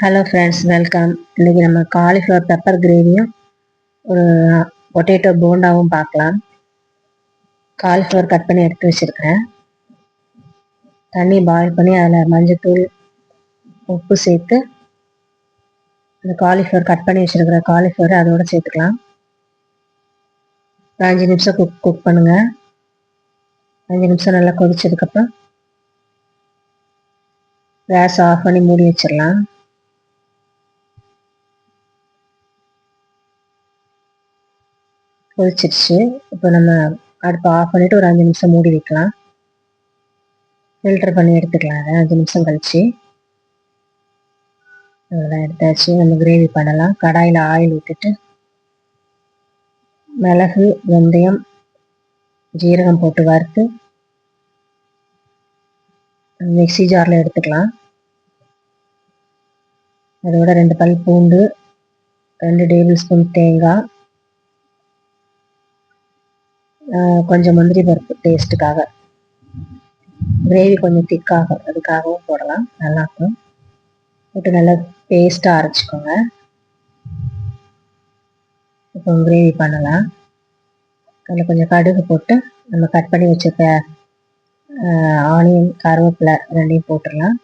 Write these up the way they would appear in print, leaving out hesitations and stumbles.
Hello friends, welcome. இன்றைக்கி நம்ம cauliflower pepper கிரேவியும் ஒரு பொட்டேட்டோ போண்டாவும் பார்க்கலாம். காலிஃப்ளவர் கட் பண்ணி எடுத்து வச்சுருக்கிறேன். தண்ணி பாயில் பண்ணி அதில் மஞ்சத்தூள், உப்பு சேர்த்து அந்த காலிஃப்ளவர் கட் பண்ணி வச்சுருக்கிற காலிஃப்ளவர் அதோடு சேர்த்துக்கலாம். 5 நிமிஷம் குக் பண்ணுங்கள். 5 நிமிஷம் நல்லா கொதிச்சதுக்கப்புறம் கேஸ் ஆஃப் பண்ணி மூடி வச்சிடலாம். கொதிச்சிருச்சு. இப்போ நம்ம அடுப்பை ஆஃப் பண்ணிவிட்டு ஒரு 5 நிமிஷம் மூடி வைக்கலாம். ஃபில்டர் பண்ணி எடுத்துக்கலாம். அதை 5 நிமிஷம் கழிச்சு அதெல்லாம் எடுத்தாச்சு. நம்ம கிரேவி பண்ணலாம். கடாயில் ஆயில் ஊற்றிட்டு மிளகு, வெந்தயம், ஜீரகம் போட்டு வறுத்து மிக்சி ஜாரில் எடுத்துக்கலாம். அதோட 2 பல் பூண்டு, 2 டேபிள் ஸ்பூன் தேங்காய், கொஞ்சம் முந்திரி பருப்பு டேஸ்ட்டுக்காக, கிரேவி கொஞ்சம் திக்காகும் அதுக்காகவும் போடலாம், நல்லாயிருக்கும். போட்டு நல்லா பேஸ்ட்டாக அரைச்சிக்கோங்க. இப்போ கிரேவி பண்ணலாம். அதில் கொஞ்சம் கடுகு போட்டு நம்ம கட் பண்ணி வச்சுருக்க ஆனியன், கருவேப்பிலை ரெண்டையும் போட்டுடலாம்.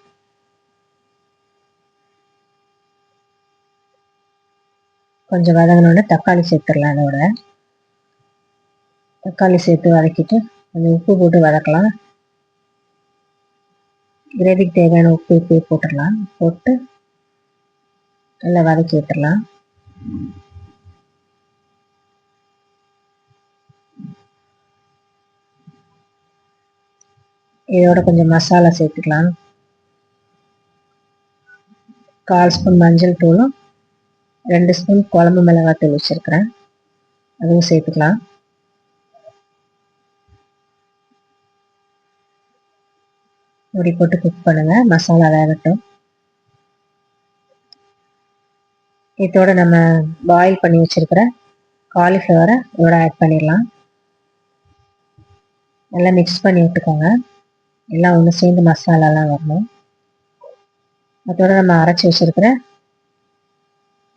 கொஞ்சம் வதங்கினோடனே தக்காளி சேர்த்துடலாம். அதோட தக்காளி சேர்த்து வதக்கிட்டு கொஞ்சம் உப்பு போட்டு வதக்கலாம். கிரேவிக்கு தேவையான உப்பு போட்டுடலாம். போட்டு நல்லா வதக்கி விட்டுடலாம். இதோட கொஞ்சம் மசாலா சேர்த்துக்கலாம். 1/4 ஸ்பூன் மஞ்சள் தூளும் 2 ஸ்பூன் குழம்பு மிளகாய் தூள் வச்சுருக்கிறேன், அதுவும் சேர்த்துக்கலாம். மூடி போட்டு குக் பண்ணுங்க. மசாலா வேகட்டும். இதோட நம்ம பாயில் பண்ணி வச்சிருக்கிற காலிஃப்ளவரை இதோட ஆட் பண்ணிடலாம். நல்லா மிக்ஸ் பண்ணி விட்டுக்கோங்க. எல்லாம் ஒன்று சேர்ந்து மசாலாலாம் வரணும். அதோட நம்ம அரைச்சி வச்சிருக்கிற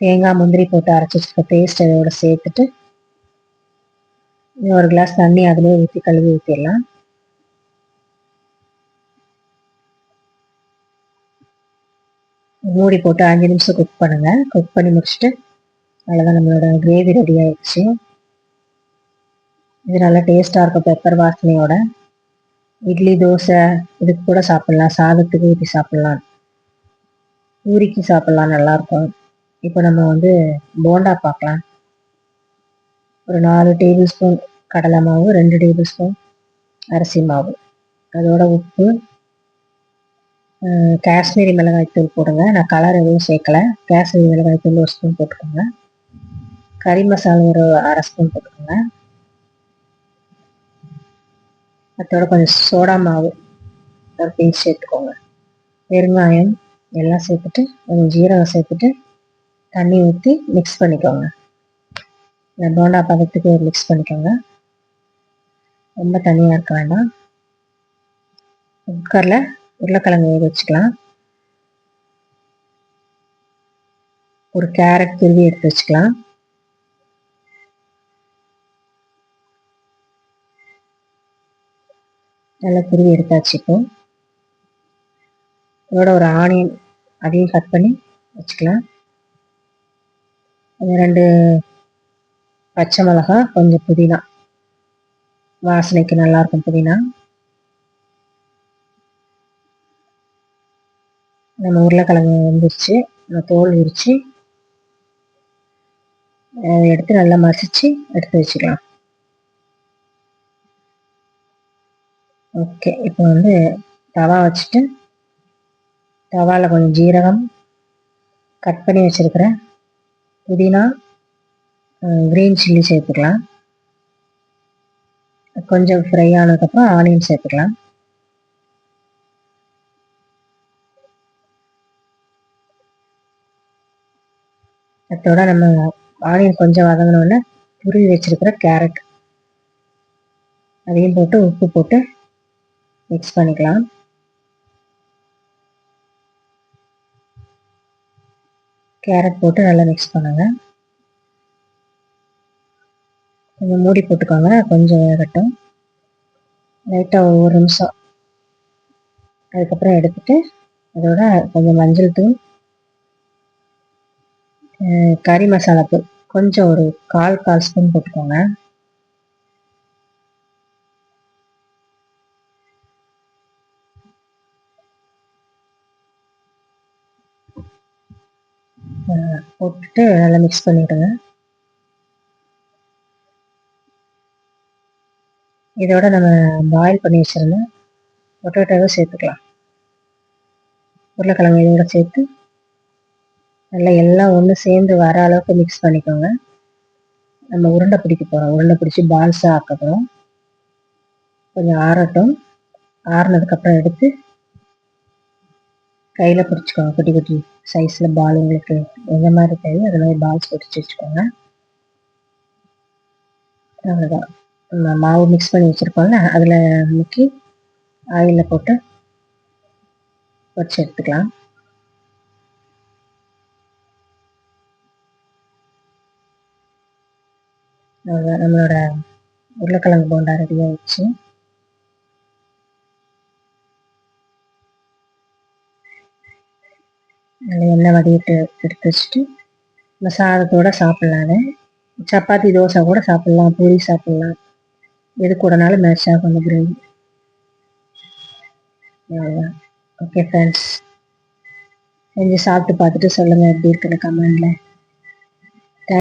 தேங்காய், முந்திரி போட்டு அரைச்சி வச்சிருக்க பேஸ்ட் அதோட சேர்த்துட்டு ஒரு கிளாஸ் தண்ணி அதிலே ஊற்றி கழுவி ஊற்றிடலாம். மூடி போட்டு 5 நிமிஷம் குக் பண்ணுங்க. குக் பண்ணி முடிச்சுட்டு அவ்வளோதான், நம்மளோட கிரேவி ரெடி ஆயிடுச்சு. இது நல்லா டேஸ்டாக இருக்கும். பெப்பர் வாசனையோட இட்லி, தோசை இதுக்கு கூட சாப்பிட்லாம். சாதத்துக்கு ஊற்றி சாப்பிட்லாம், பூரிக்கு சாப்பிட்லாம், நல்லாயிருக்கும். இப்போ நம்ம போண்டா பார்க்கலாம். ஒரு 4 டேபிள் ஸ்பூன் கடலை மாவு, 2 டேபிள் ஸ்பூன் அரிசி மாவு, அதோட உப்பு, காஷ்மீரி மிளகாய் தூள் போடுங்க. நான் கலர் எதுவும் சேர்க்கலை. காஷ்மீரி மிளகாய் தூள் 1 ஸ்பூன் போட்டுக்கோங்க. கறி மசாலா ஒரு 1/2 ஸ்பூன் போட்டுக்கோங்க. அதோட கொஞ்சம் சோடா மாவு ஒரு பிஞ்ச் சேர்த்துக்கோங்க. பெருங்காயம் எல்லாம் சேர்த்துட்டு கொஞ்சம் ஜீரகம் சேர்த்துட்டு தண்ணி ஊற்றி மிக்ஸ் பண்ணிக்கோங்க. இந்த போண்டா பதத்துக்கு மிக்ஸ் பண்ணிக்கோங்க. ரொம்ப தண்ணியாக இருக்க வேண்டாம். குக்கரில் உருளைக்கிழங்கு வேக வச்சுக்கலாம். ஒரு கேரட் துருவி எடுத்து வச்சுக்கலாம். நல்லா துருவி எடுத்தாச்சு. இப்போ இதோட ஒரு ஆனியன் அதையும் கட் பண்ணி வச்சுக்கலாம். 2 பச்சை மிளகா, கொஞ்சம் புதினா, வாசனைக்கு நல்லாயிருக்கும் புதினா. நம்ம உருளைக்கிழங்கு வந்துருச்சு. நம்ம தோல் உரித்து அதை எடுத்து நல்லா மசிச்சு எடுத்து வச்சுக்கலாம். ஓகே, இப்போ தவா வச்சுட்டு தவாவில் கொஞ்சம் ஜீரகம், கட் பண்ணி வச்சுருக்கிற புதினா, க்ரீன் சில்லி சேர்த்துக்கலாம். கொஞ்சம் ஃப்ரை ஆனதுக்கப்புறம் ஆனியன் சேர்த்துக்கலாம். அதோட நம்ம ஆனியன் கொஞ்சம் வதங்கினோடனே துருவி வச்சிருக்கிற கேரட் அதையும் போட்டு உப்பு போட்டு மிக்ஸ் பண்ணிக்கலாம். கேரட் போட்டு நல்லா மிக்ஸ் பண்ணுங்க. கொஞ்சம் மூடி போட்டுக்கோங்க, கொஞ்சம் வேகட்டும். லைட்டாக ஒரு நிமிஷம். அதுக்கப்புறம் எடுத்துட்டு அதோட கொஞ்சம் மஞ்சள் தூள், கறி மசாலா தூள் கொஞ்சம் ஒரு கால் ஸ்பூன் போட்டுக்கோங்க. போட்டுட்டு நல்லா மிக்ஸ் பண்ணிவிடுங்க. இதோட நம்ம பாயில் பண்ணி வச்சிருந்தோம் பொட்டேட்டோவை சேர்த்துக்கலாம். உருளைக்கிழங்கு இதோட சேர்த்து நல்லா எல்லாம் ஒன்று சேர்ந்து வர அளவுக்கு மிக்ஸ் பண்ணிக்கோங்க. நம்ம உருண்டை பிடிக்க போகிறோம். உருண்டை பிடிச்சி பால்ஸாக ஆக்க போகிறோம். கொஞ்சம் ஆறட்டும். ஆறுனதுக்கப்புறம் எடுத்து கையில் பிடிச்சிக்கோங்க. குட்டி குட்டி சைஸில் பால் உங்களுக்கு எந்த மாதிரி தேவையோ அது மாதிரி பால்ஸ் பிடிச்சி வச்சுக்கோங்க. அவ்வளோதான். நம்ம மாவு மிக்ஸ் பண்ணி வச்சுருக்கோம்ல, அதில் முக்கி ஆயிலில் போட்டு பொரிச்சு எடுத்துக்கலாம். நம்மளோட உருளைக்கிழங்கு போண்டா ரெடி ஆயிடுச்சு. நல்லா எண்ணெய் வடிட்டு எடுத்து வச்சுட்டு நம்ம சாதத்தோடு சாப்பிட்லான்னு. சப்பாத்தி தோசை கூட சாப்பிட்லாம், பூரி சாப்பிட்லாம், எது கூடனாலும் மேட்ச் ஆகும் அந்த கிரேவி. ஓகே ஃப்ரெண்ட்ஸ், செஞ்சு சாப்பிட்டு பார்த்துட்டு சொல்லுங்கள் எப்படி இருக்குன்னு கமெண்டில்.